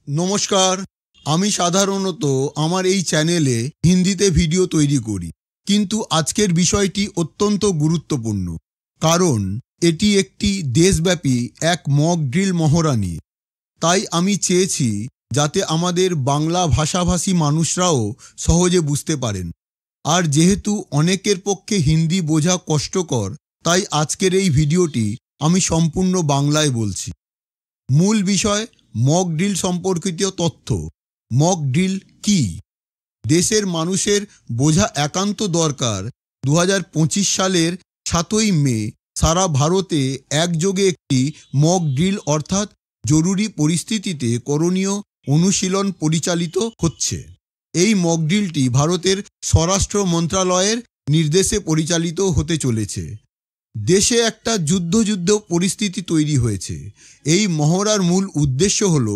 নমস্কার। আমি সাধারণত আমার এই চ্যানেলে হিন্দিতে ভিডিও তৈরি করি, কিন্তু আজকের বিষয়টি অত্যন্ত গুরুত্বপূর্ণ, কারণ এটি একটি দেশব্যাপী এক মক ড্রিল মহড়া নিয়ে। তাই আমি চেয়েছি যাতে আমাদের বাংলা ভাষাভাষী মানুষরাও সহজে বুঝতে পারেন। আর যেহেতু অনেকের পক্ষে হিন্দি বোঝা কষ্টকর, তাই আজকের এই ভিডিওটি আমি সম্পূর্ণ বাংলায় বলছি। মূল বিষয় মক ড্রিল সম্পর্কিত তথ্য। মক ড্রিল কি? দেশের মানুষের বোঝা একান্ত দরকার। 2025 সালের 7ই মে সারা ভারতে একযোগে একটি মক ড্রিল অর্থাৎ জরুরি পরিস্থিতিতে করণীয় অনুশীলন পরিচালিত হচ্ছে। এই মক ড্রিলটি ভারতের স্বরাষ্ট্র মন্ত্রণালয়ের নির্দেশে পরিচালিত হতে চলেছে। দেশে একটা যুদ্ধ পরিস্থিতি তৈরি হয়েছে। এই মহড়ার মূল উদ্দেশ্য হল,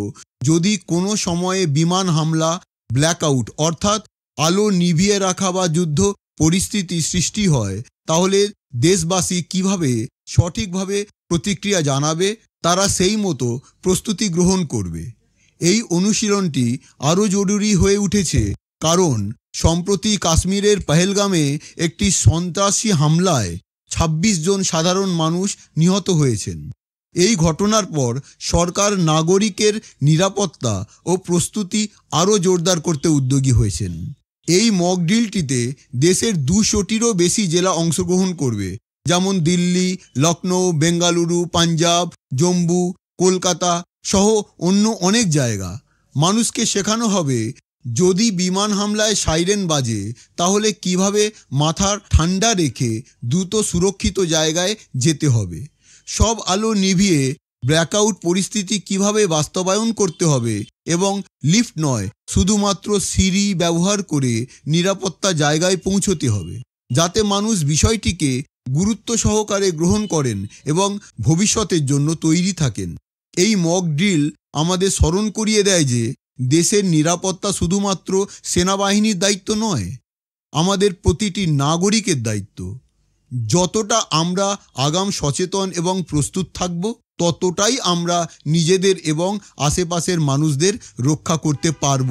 যদি কোনো সময়ে বিমান হামলা, ব্ল্যাকআউট অর্থাৎ আলো নিভিয়ে রাখা বা যুদ্ধ পরিস্থিতি সৃষ্টি হয়, তাহলে দেশবাসী কিভাবে সঠিকভাবে প্রতিক্রিয়া জানাবে, তারা সেই মতো প্রস্তুতি গ্রহণ করবে। এই অনুশীলনটি আরও জরুরি হয়ে উঠেছে, কারণ সম্প্রতি কাশ্মীরের পহেলগামে একটি সন্ত্রাসী হামলায় 26 জন সাধারণ মানুষ নিহত হয়েছেন। এই ঘটনার পর সরকার নাগরিকের নিরাপত্তা ও প্রস্তুতি আরও জোরদার করতে উদ্যোগী হয়েছেন। এই মক ড্রিলটিতে দেশের 200টিরও বেশি জেলা অংশগ্রহণ করবে, যেমন দিল্লি, লখনৌ, বেঙ্গালুরু, পাঞ্জাব, জম্মু, কলকাতা সহ অন্য অনেক জায়গা। মানুষকে শেখানো হবে, যদি বিমান হামলায় সাইরেন বাজে, তাহলে কিভাবে মাথা ঠান্ডা রেখে দ্রুত সুরক্ষিত জায়গায় যেতে হবে। সব আলো নিভিয়ে ব্ল্যাকআউট পরিস্থিতি কিভাবে বাস্তবায়ন করতে হবে এবং লিফট নয়, শুধুমাত্র সিঁড়ি ব্যবহার করে নিরাপত্তা জায়গায় পৌঁছতে হবে, যাতে মানুষ বিষয়টিকে গুরুত্ব সহকারে গ্রহণ করেন এবং ভবিষ্যতের জন্য তৈরি থাকেন। এই মক ড্রিল আমাদের স্মরণ করিয়ে দেয় যে দেশের নিরাপত্তা শুধুমাত্র সেনাবাহিনীর দায়িত্ব নয়, আমাদের প্রতিটি নাগরিকের দায়িত্ব। যতটা আমরা আগাম সচেতন এবং প্রস্তুত থাকব, ততটাই আমরা নিজেদের এবং আশেপাশের মানুষদের রক্ষা করতে পারব।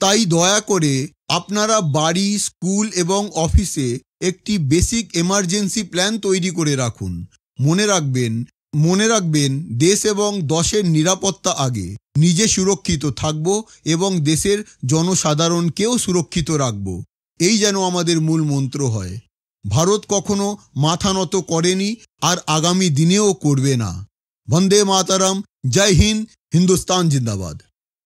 তাই দয়া করে আপনারা বাড়ি, স্কুল এবং অফিসে একটি বেসিক এমার্জেন্সি প্ল্যান তৈরি করে রাখুন। মনে রাখবেন দেশ এবং দেশের নিরাপত্তা আগে। নিজে সুরক্ষিত থাকব এবং দেশের জনসাধারণকেও সুরক্ষিত রাখব। এই যেন আমাদের মূল মন্ত্র হয়। ভারত কখনো মাথা নত করেনি আর আগামী দিনেও করবে না। বন্দে মাতরম। জয় হিন্দ। হিন্দুস্তান জিন্দাবাদ।